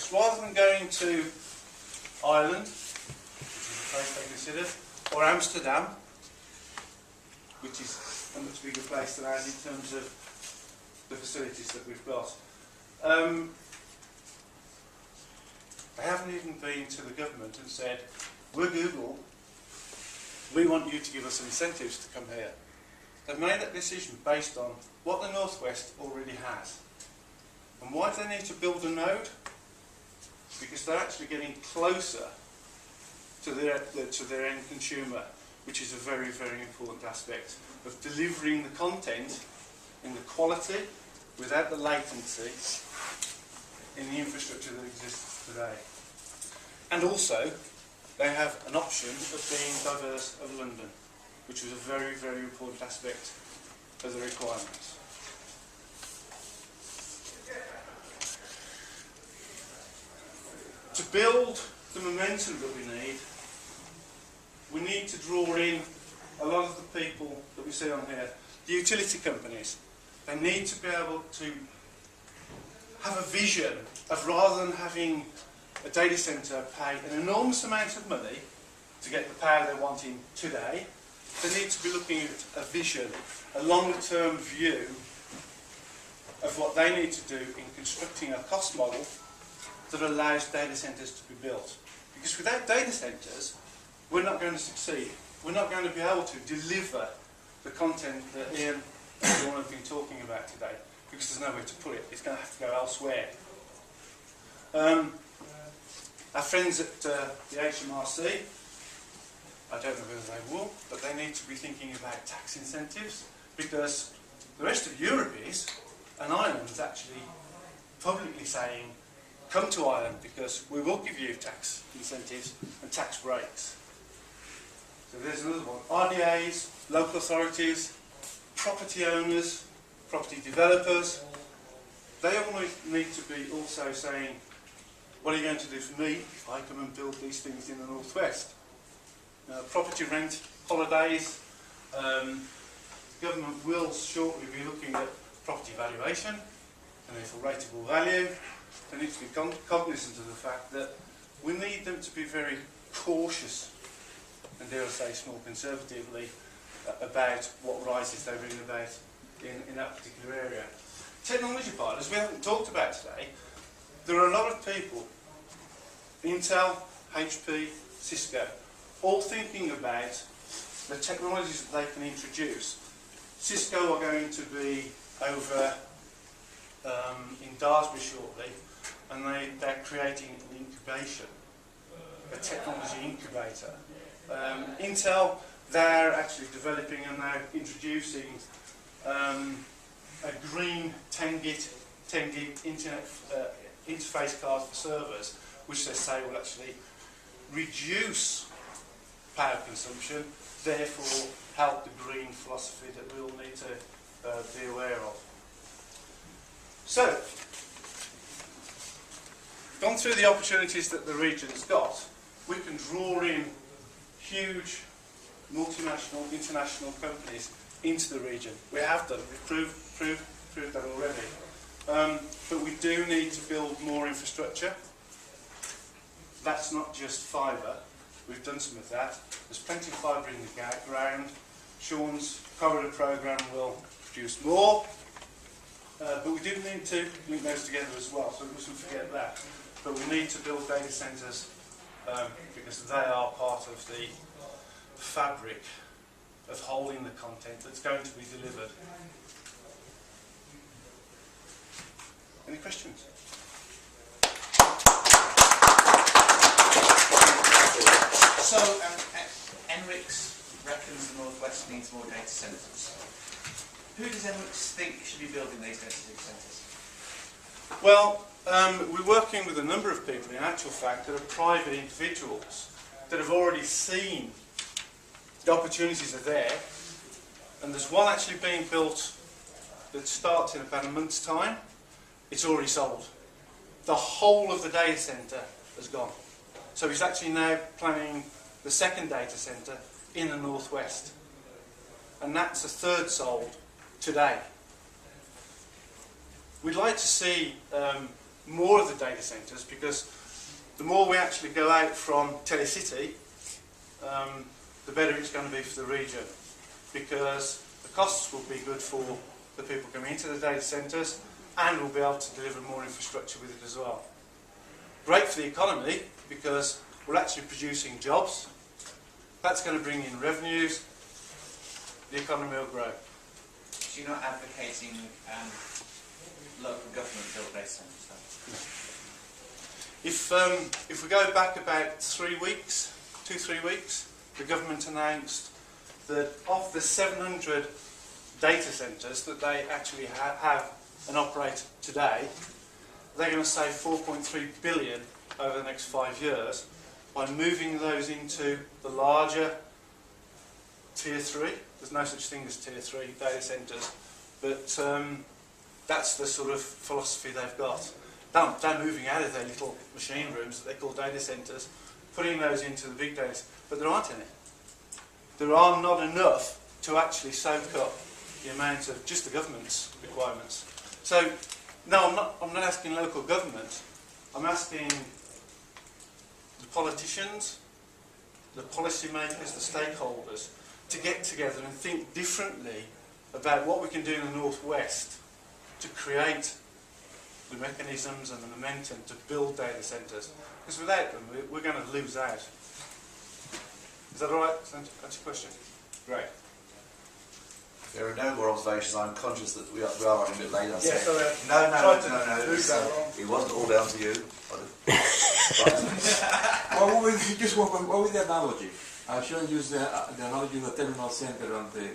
northwest. Rather than going to Ireland, which is a place they considered, or Amsterdam, which is a much bigger place than ours in terms of the facilities that we've got. They haven't even been to the government and said, we're Google, we want you to give us some incentives to come here. They've made that decision based on what the Northwest already has. And why do they need to build a node? Because they're actually getting closer to their end consumer, which is a very, very important aspect of delivering the content in the quality without the latency in the infrastructure that exists today. And also, they have an option of being diverse of London, which was a very, very important aspect of the requirements. To build the momentum that we need to draw in a lot of the people that we see on here, the utility companies. They need to be able to have a vision of, rather than having a data centre pay an enormous amount of money to get the power they're wanting today, they need to be looking at a vision, a long-term view of what they need to do in constructing a cost model that allows data centres to be built. Because without data centres, we're not going to succeed. We're not going to be able to deliver the content that Ian and Sean have been talking about today, because there's nowhere to put it. It's going to have to go elsewhere. Our friends at the HMRC, I don't know whether they will, but they need to be thinking about tax incentives, because the rest of Europe is, and Ireland is actually publicly saying, come to Ireland because we will give you tax incentives and tax breaks. So there's another one. RDAs, local authorities, property owners, property developers, they all need to be also saying, what are you going to do for me if I come and build these things in the Northwest? Property rent, holidays, the government will shortly be looking at property valuation and therefore rateable value. They need to be cognizant of the fact that we need them to be very cautious, and dare I say small conservatively, about what rises they bring about in that particular area. Technology partners, we haven't talked about today. There are a lot of people, Intel, HP, Cisco, all thinking about the technologies that they can introduce. Cisco are going to be over in Daresbury shortly, and they're creating an incubation, a technology incubator. Intel, they're actually developing and they're introducing a green 10 gig internet interface card for servers, which they say will actually reduce power consumption, therefore help the green philosophy that we all need to be aware of. So, gone through the opportunities that the region's got, we can draw in huge multinational, international companies into the region. We have done, we've proved that already. But we do need to build more infrastructure. That's not just fibre. We've done some of that. There's plenty of fibre in the ground. Sean's corridor programme will produce more. But we do need to link those together as well, so we mustn't forget that. But we need to build data centres because they are part of the fabric of holding the content that's going to be delivered. Any questions? So, Enrix reckons the Northwest needs more data centres. Who does Enrix think should be building these data centres? Well, we're working with a number of people, in actual fact, that are private individuals that have already seen the opportunities are there, and there's one actually being built that starts in about a month's time. It's already sold. The whole of the data centre has gone. So he's actually now planning the second data centre in the Northwest, and that's a third sold today. We'd like to see more of the data centres, because the more we actually go out from Telecity, the better it's going to be for the region, because the costs will be good for the people coming into the data centres, and we'll be able to deliver more infrastructure with it as well. Great for the economy, because we're actually producing jobs. That's going to bring in revenues. The economy will grow. So you're not advocating local government build data centres then? If we go back about 3 weeks, 2-3 weeks, the government announced that of the 700 data centres that they actually have and operate today, they're going to save 4.3 billion over the next 5 years by moving those into the larger tier 3. There's no such thing as tier 3 data centres, but that's the sort of philosophy they've got. They're moving out of their little machine rooms that they call data centres, putting those into the big data, but there aren't any. There are not enough to actually soak up the amount of just the government's requirements. So, no, I'm not asking local government. I'm asking the politicians, the policymakers, the stakeholders to get together and think differently about what we can do in the northwest to create the mechanisms and the momentum to build data centres. Because without them, we're going to lose out. Is that all right? That's your question. Great. There are no more observations. I'm conscious that we are running a bit late. Yeah, sorry. No. It wasn't all down to you. What was the analogy? I shouldn't use the analogy of the terminal center on the